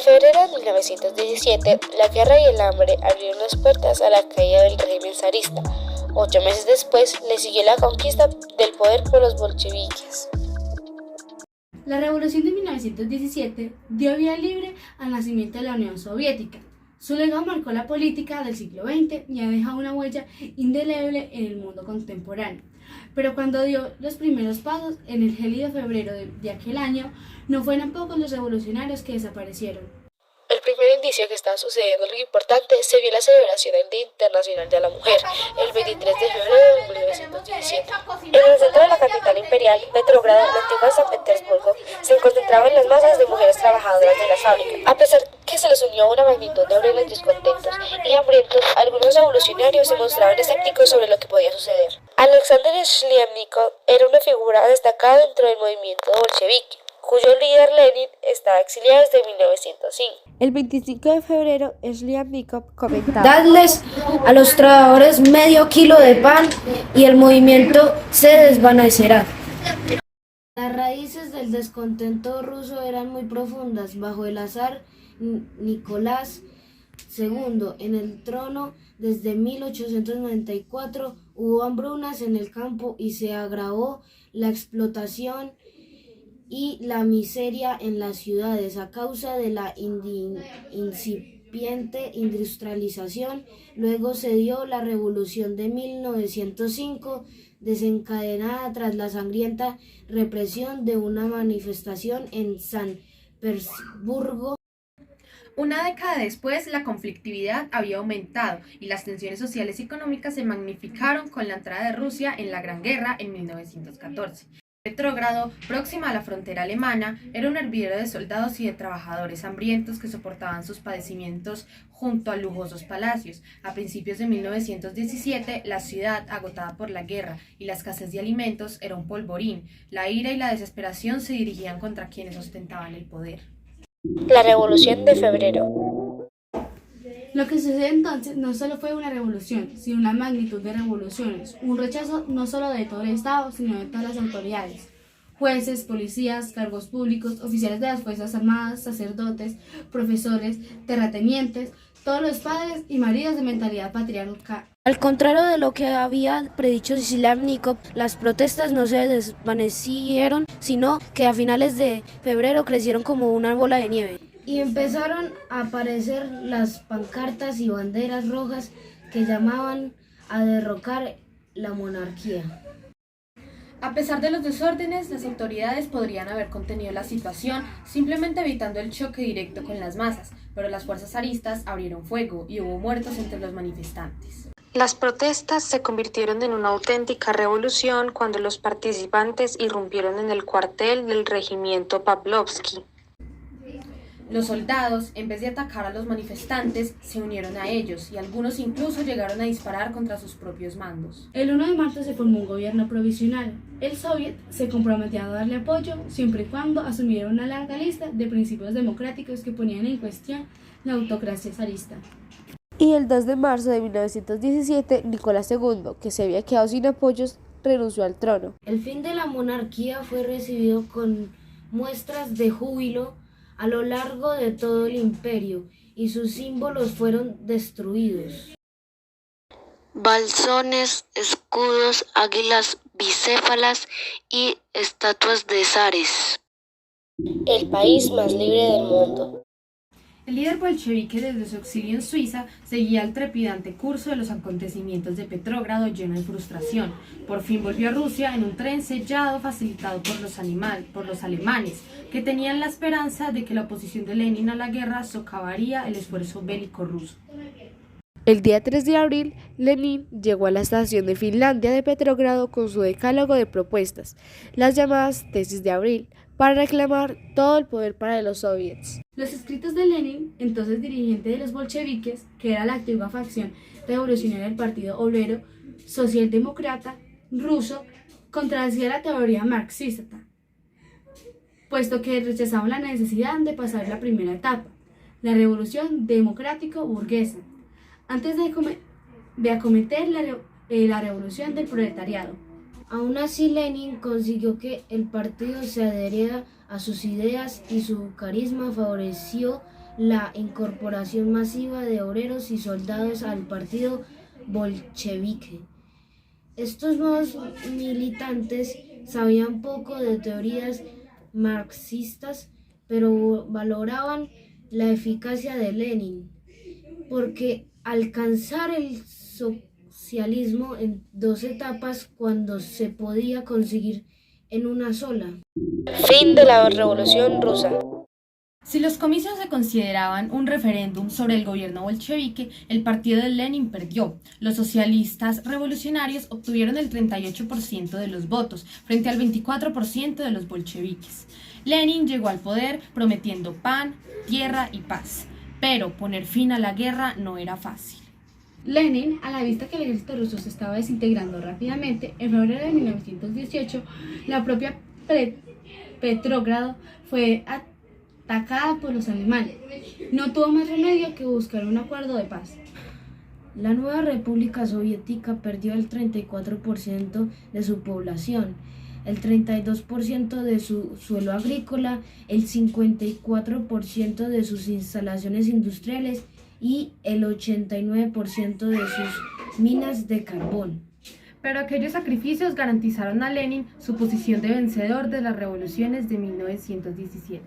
Desde febrero de 1917, la guerra y el hambre abrieron las puertas a la caída del régimen zarista. 8 meses después, le siguió la conquista del poder por los bolcheviques. La revolución de 1917 dio vía libre al nacimiento de la Unión Soviética. Su legado marcó la política del siglo XX y ha dejado una huella indeleble en el mundo contemporáneo. Pero cuando dio los primeros pasos en el gélido febrero de aquel año, no fueron pocos los revolucionarios que desaparecieron. El primer indicio que estaba sucediendo algo importante se vio en la celebración del Día Internacional de la Mujer, el 23 de febrero de 1917. En el centro de la capital imperial, Petrogrado, la antigua San Petersburgo, se concentraban las masas de mujeres trabajadoras de la fábrica. A pesar que se les unió una magnitud de obreros discontentos y hambrientos, algunos revolucionarios se mostraban escépticos sobre lo que podía suceder. Alexander Shliapnikov era una figura destacada dentro del movimiento bolchevique, cuyo líder Lenin estaba exiliado desde 1905. El 25 de febrero, Shliapnikov comentaba: dadles a los trabajadores medio kilo de pan y el movimiento se desvanecerá. Las raíces del descontento ruso eran muy profundas. Bajo el zar Nicolás II en el trono desde 1894 hubo hambrunas en el campo y se agravó la explotación y la miseria en las ciudades a causa de la incipiente industrialización. Luego se dio la revolución de 1905, desencadenada tras la sangrienta represión de una manifestación en San Petersburgo. Una década después, la conflictividad había aumentado y las tensiones sociales y económicas se magnificaron con la entrada de Rusia en la Gran Guerra en 1914. Petrógrado, próxima a la frontera alemana, era un hervidero de soldados y de trabajadores hambrientos que soportaban sus padecimientos junto a lujosos palacios. A principios de 1917, la ciudad, agotada por la guerra y la escasez de alimentos, era un polvorín. La ira y la desesperación se dirigían contra quienes ostentaban el poder. La Revolución de Febrero. Lo que sucedió entonces no solo fue una revolución, sino una magnitud de revoluciones, un rechazo no solo de todo el Estado, sino de todas las autoridades, jueces, policías, cargos públicos, oficiales de las Fuerzas Armadas, sacerdotes, profesores, terratenientes, todos los padres y maridos de mentalidad patriarcal. Al contrario de lo que había predicho Shliapnikov, las protestas no se desvanecieron, sino que a finales de febrero crecieron como una bola de nieve. Y empezaron a aparecer las pancartas y banderas rojas que llamaban a derrocar la monarquía. A pesar de los desórdenes, las autoridades podrían haber contenido la situación simplemente evitando el choque directo con las masas, pero las fuerzas zaristas abrieron fuego y hubo muertos entre los manifestantes. Las protestas se convirtieron en una auténtica revolución cuando los participantes irrumpieron en el cuartel del regimiento Pavlovsky. Los soldados, en vez de atacar a los manifestantes, se unieron a ellos y algunos incluso llegaron a disparar contra sus propios mandos. El 1 de marzo se formó un gobierno provisional. El Soviet se comprometió a darle apoyo siempre y cuando asumiera una larga lista de principios democráticos que ponían en cuestión la autocracia zarista. Y el 2 de marzo de 1917, Nicolás II, que se había quedado sin apoyos, renunció al trono. El fin de la monarquía fue recibido con muestras de júbilo a lo largo de todo el imperio, y sus símbolos fueron destruidos. Balsones, escudos, águilas bicéfalas y estatuas de zares. El país más libre del mundo. El líder bolchevique desde su exilio en Suiza seguía el trepidante curso de los acontecimientos de Petrógrado lleno de frustración. Por fin volvió a Rusia en un tren sellado facilitado por los alemanes, que tenían la esperanza de que la oposición de Lenin a la guerra socavaría el esfuerzo bélico ruso. El día 3 de abril, Lenin llegó a la estación de Finlandia de Petrógrado con su decálogo de propuestas, las llamadas tesis de abril, para reclamar todo el poder para los soviets. Los escritos de Lenin, entonces dirigente de los bolcheviques, que era la antigua facción revolucionaria del Partido Obrero Socialdemócrata ruso, contradecía la teoría marxista, puesto que rechazaban la necesidad de pasar la primera etapa, la revolución democrático-burguesa, antes de acometer la revolución del proletariado. Aún así, Lenin consiguió que el partido se adheriera a sus ideas y su carisma favoreció la incorporación masiva de obreros y soldados al partido bolchevique. Estos nuevos militantes sabían poco de teorías marxistas, pero valoraban la eficacia de Lenin, porque alcanzar el socialismo en 2 etapas cuando se podía conseguir en una sola. Fin de la Revolución Rusa. Si los comicios se consideraban un referéndum sobre el gobierno bolchevique, el partido de Lenin perdió. Los socialistas revolucionarios obtuvieron el 38% de los votos, frente al 24% de los bolcheviques. Lenin llegó al poder prometiendo pan, tierra y paz, pero poner fin a la guerra no era fácil. Lenin, a la vista que el ejército ruso se estaba desintegrando rápidamente, en febrero de 1918, la propia Petrogrado fue atacada por los alemanes. No tuvo más remedio que buscar un acuerdo de paz. La nueva República Soviética perdió el 34% de su población, el 32% de su suelo agrícola, el 54% de sus instalaciones industriales y el 89% de sus minas de carbón. Pero aquellos sacrificios garantizaron a Lenin su posición de vencedor de las revoluciones de 1917.